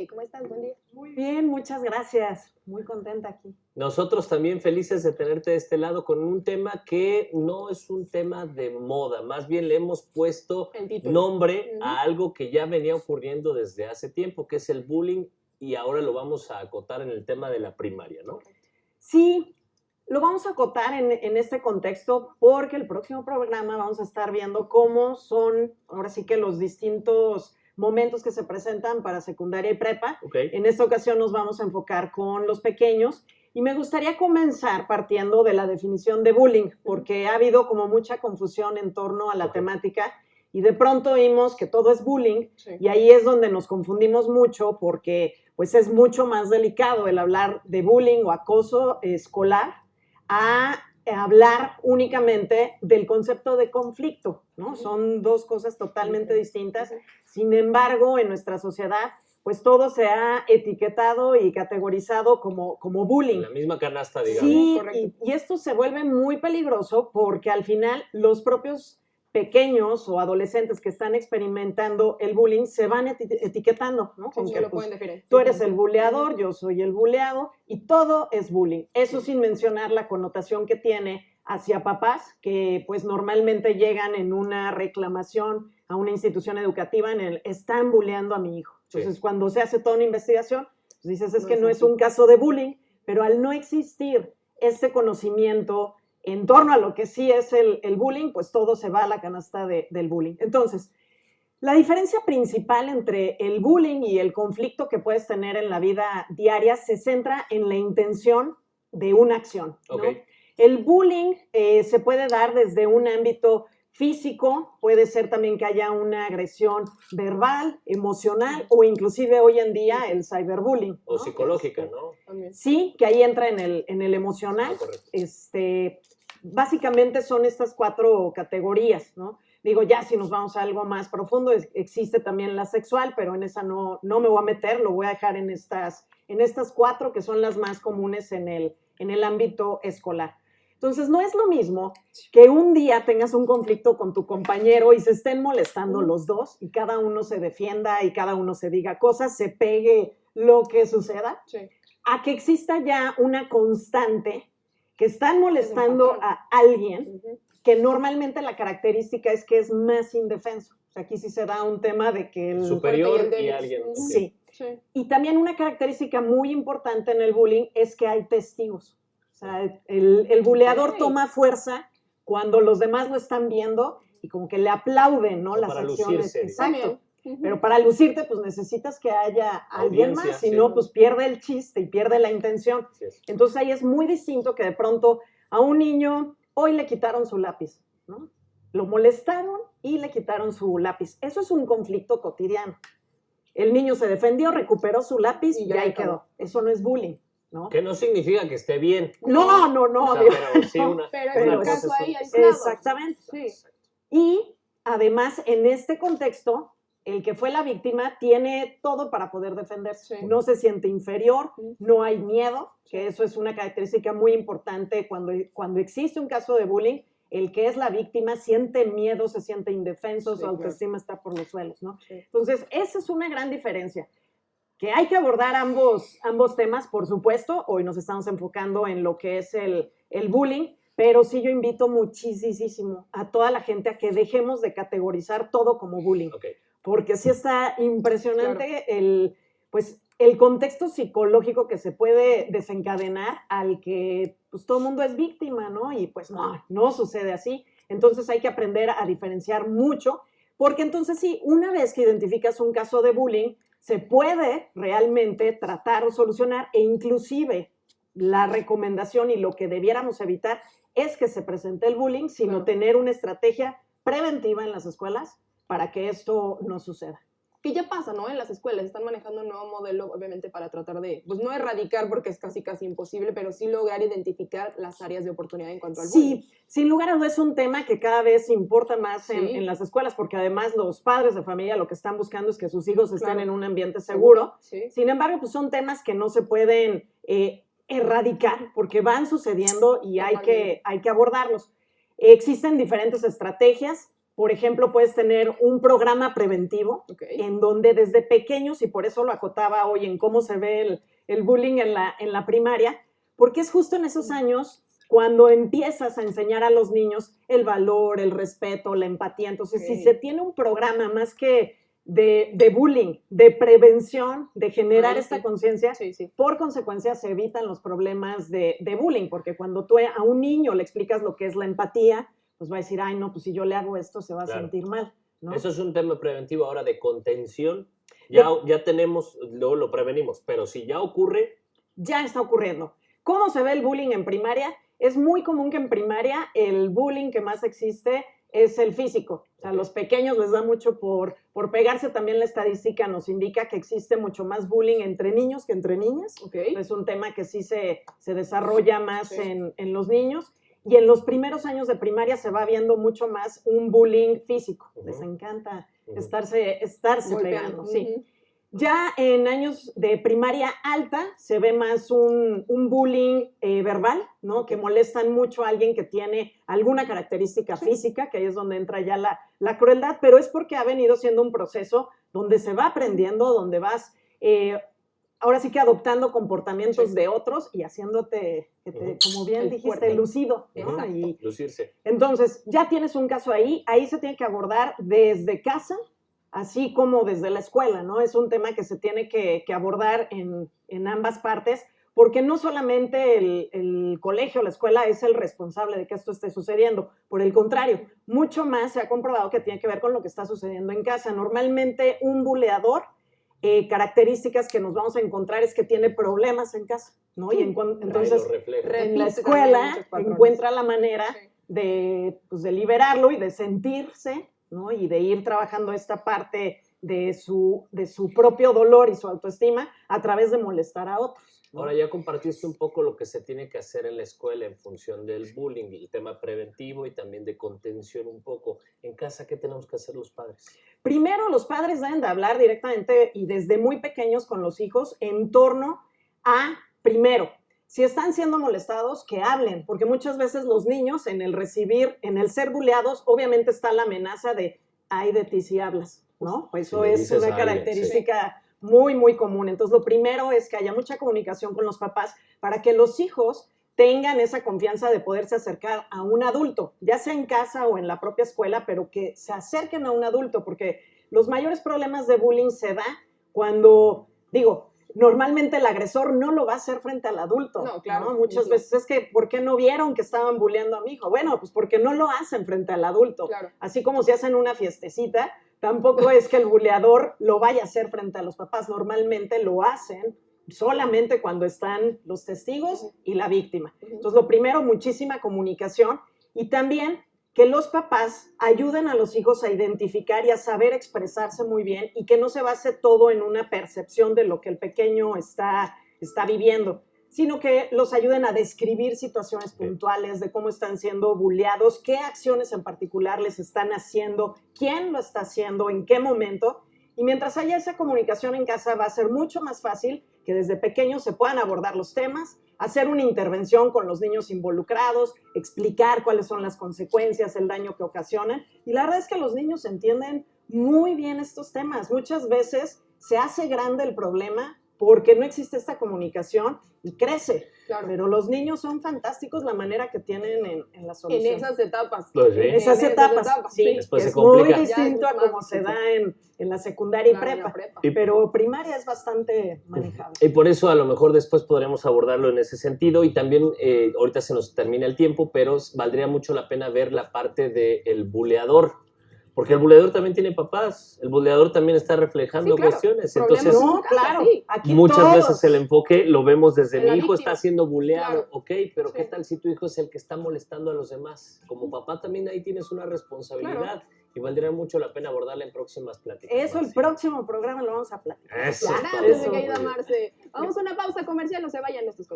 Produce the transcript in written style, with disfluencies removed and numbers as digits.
Leslie, ¿cómo estás? Buen día. Muy bien, muchas gracias. Muy contenta aquí. Nosotros también felices de tenerte de este lado con un tema que no es un tema de moda, más bien le hemos puesto El título. nombre a algo que ya venía ocurriendo desde hace tiempo, que es el bullying, y ahora lo vamos a acotar en el tema de la primaria, ¿no? Sí, lo vamos a acotar en este contexto porque el próximo programa vamos a estar viendo cómo son, ahora sí que los distintos momentos que se presentan para secundaria y prepa. Okay. En esta ocasión nos vamos a enfocar con los pequeños y me gustaría comenzar partiendo de la definición de bullying, porque ha habido como mucha confusión en torno a la temática y de pronto oímos que todo es bullying y ahí es donde nos confundimos mucho porque pues es mucho más delicado el hablar de bullying o acoso escolar a hablar únicamente del concepto de conflicto, ¿no? Son dos cosas totalmente distintas. Sin embargo, en nuestra sociedad, pues todo se ha etiquetado y categorizado como bullying. La misma canasta, digamos. Sí, y esto se vuelve muy peligroso porque al final los propios pequeños o adolescentes que están experimentando el bullying se van etiquetando, ¿no? Como que lo pueden definir. Tú eres el buleador, yo soy el buleado y todo es bullying. Eso sin mencionar la connotación que tiene hacia papás que pues normalmente llegan en una reclamación a una institución educativa en el están buleando a mi hijo. Entonces cuando se hace toda una investigación, pues dices es que no es un caso de bullying, pero al no existir este conocimiento en torno a lo que sí es el bullying, pues todo se va a la canasta del bullying. Entonces, la diferencia principal entre el bullying y el conflicto que puedes tener en la vida diaria se centra en la intención de una acción, ¿no? Okay. El bullying se puede dar desde un ámbito físico, puede ser también que haya una agresión verbal, emocional o inclusive hoy en día el cyberbullying, o ¿no? Psicológica, ¿no? Sí, que ahí entra en el emocional. Básicamente son estas 4 categorías, ¿no? Digo, ya si nos vamos a algo más profundo, existe también la sexual, pero en esa no me voy a meter, lo voy a dejar en estas 4 que son las más comunes en el ámbito escolar. Entonces, no es lo mismo que un día tengas un conflicto con tu compañero y se estén molestando los dos y cada uno se defienda y cada uno se diga cosas, se pegue lo que suceda, a que exista ya una constante que están molestando a alguien que normalmente la característica es que es más indefenso. O sea, aquí sí se da un tema de que el superior y alguien. Sí. Y también una característica muy importante en el bullying es que hay testigos. O sea, el buleador toma fuerza cuando los demás lo están viendo y como que le aplauden, ¿no? Las acciones. Lucirse, exacto. Pero para lucirte, pues necesitas que haya alguien más, si no, pues pierde el chiste y pierde la intención. Entonces ahí es muy distinto que de pronto a un niño hoy le quitaron su lápiz, ¿no? Lo molestaron y le quitaron su lápiz. Eso es un conflicto cotidiano. El niño se defendió, recuperó su lápiz y ya ahí quedó. Eso no es bullying, ¿no? Que no significa que esté bien. No. O sea, pero sí pero una caso cosa ahí aislado. Exactamente. Sí. Y además, en este contexto, el que fue la víctima tiene todo para poder defenderse. No se siente inferior, no hay miedo, que eso es una característica muy importante cuando existe un caso de bullying. El que es la víctima siente miedo, se siente indefenso, su autoestima está por los suelos, ¿no? Entonces, esa es una gran diferencia. Que hay que abordar ambos temas, por supuesto. Hoy nos estamos enfocando en lo que es el bullying, pero sí yo invito muchísimo a toda la gente a que dejemos de categorizar todo como bullying. Porque sí está impresionante el contexto psicológico que se puede desencadenar al que pues, todo el mundo es víctima, ¿no? Y pues no sucede así. Entonces hay que aprender a diferenciar mucho, porque entonces sí, una vez que identificas un caso de bullying, se puede realmente tratar o solucionar e inclusive la recomendación y lo que debiéramos evitar es que se presente el bullying, sino tener una estrategia preventiva en las escuelas para que esto no suceda. Que ya pasa, ¿no? En las escuelas están manejando un nuevo modelo, obviamente, para tratar de, pues no erradicar porque es casi imposible, pero sí lograr identificar las áreas de oportunidad en cuanto al bullying. Sí, sin lugar a dudas es un tema que cada vez importa más en las escuelas, porque además los padres de familia lo que están buscando es que sus hijos estén en un ambiente seguro. Sin embargo, pues son temas que no se pueden erradicar porque van sucediendo y hay que abordarlos. Existen diferentes estrategias. por ejemplo, puedes tener un programa preventivo en donde desde pequeños, y por eso lo acotaba hoy en cómo se ve el bullying en la primaria, porque es justo en esos años cuando empiezas a enseñar a los niños el valor, el respeto, la empatía. Entonces, si se tiene un programa más que de bullying, de prevención, de generar esta conciencia, por consecuencia se evitan los problemas de bullying, porque cuando tú a un niño le explicas lo que es la empatía, pues va a decir, ay, no, pues si yo le hago esto se va a sentir mal, ¿no? Eso es un tema preventivo ahora de contención. Ya tenemos, luego lo prevenimos, pero si ya ocurre... Ya está ocurriendo. ¿Cómo se ve el bullying en primaria? Es muy común que en primaria el bullying que más existe es el físico. O sea, a los pequeños les da mucho por pegarse. También la estadística nos indica que existe mucho más bullying entre niños que entre niñas. Es un tema que sí se desarrolla más en los niños. Y en los primeros años de primaria se va viendo mucho más un bullying físico. Les encanta estarse pegando. Sí. Ya en años de primaria alta se ve más un bullying verbal, ¿no? Que molestan mucho a alguien que tiene alguna característica física, que ahí es donde entra ya la crueldad, pero es porque ha venido siendo un proceso donde se va aprendiendo, donde vas ahora sí que adoptando comportamientos de otros y haciéndote, como bien dijiste, lucido, ¿no? Y lucirse. Entonces, ya tienes un caso ahí se tiene que abordar desde casa, así como desde la escuela, ¿no? Es un tema que se tiene que abordar en ambas partes, porque no solamente el colegio, la escuela es el responsable de que esto esté sucediendo. Por el contrario, mucho más se ha comprobado que tiene que ver con lo que está sucediendo en casa. Normalmente un buleador, características que nos vamos a encontrar es que tiene problemas en casa, ¿no? Y entonces en la escuela encuentra la manera de liberarlo y de sentirse, ¿no? Y de ir trabajando esta parte de su propio dolor y su autoestima a través de molestar a otros, ¿no? Ahora ya compartiste un poco lo que se tiene que hacer en la escuela en función del bullying, el tema preventivo y también de contención un poco. En casa, ¿qué tenemos que hacer los padres? Primero, los padres deben de hablar directamente y desde muy pequeños con los hijos en torno a, primero, si están siendo molestados, que hablen, porque muchas veces los niños en el ser buleados, obviamente está la amenaza de, ay de ti si hablas, ¿no? Pues eso es una característica muy, muy común. Entonces, lo primero es que haya mucha comunicación con los papás para que los hijos tengan esa confianza de poderse acercar a un adulto, ya sea en casa o en la propia escuela, pero que se acerquen a un adulto, porque los mayores problemas de bullying se da cuando, normalmente el agresor no lo va a hacer frente al adulto. No, claro. ¿No? Muchas veces es que, ¿por qué no vieron que estaban bulleando a mi hijo? Bueno, pues porque no lo hacen frente al adulto. Claro. Así como si hacen una fiestecita, tampoco es que el buleador lo vaya a hacer frente a los papás. Normalmente lo hacen solamente cuando están los testigos y la víctima. Entonces, lo primero, muchísima comunicación y también que los papás ayuden a los hijos a identificar y a saber expresarse muy bien y que no se base todo en una percepción de lo que el pequeño está viviendo, sino que los ayuden a describir situaciones puntuales de cómo están siendo buleados, qué acciones en particular les están haciendo, quién lo está haciendo, en qué momento. Y mientras haya esa comunicación en casa va a ser mucho más fácil que desde pequeños se puedan abordar los temas, hacer una intervención con los niños involucrados, explicar cuáles son las consecuencias, el daño que ocasionan. Y la verdad es que los niños entienden muy bien estos temas. Muchas veces se hace grande el problema porque no existe esta comunicación y crece. Claro. Pero los niños son fantásticos la manera que tienen en la solución. En esas etapas. Pues sí. En esas etapas, sí. Después es se complica. muy distinto a como se da en la secundaria y prepa. Pero primaria es bastante manejable. Y por eso a lo mejor después podremos abordarlo en ese sentido y también ahorita se nos termina el tiempo, pero valdría mucho la pena ver la parte del buleador. Porque el buleador también tiene papás, el buleador también está reflejando cuestiones. Entonces, aquí muchas veces el enfoque lo vemos desde mi hijo está siendo buleado, Claro. pero ¿qué tal si tu hijo es el que está molestando a los demás? Como papá también ahí tienes una responsabilidad y valdría mucho la pena abordarla en próximas pláticas. Eso, el próximo programa lo vamos a platicar. Eso. Gracias, mi querida Marce. Vamos a una pausa comercial, no se vayan estos contenidos.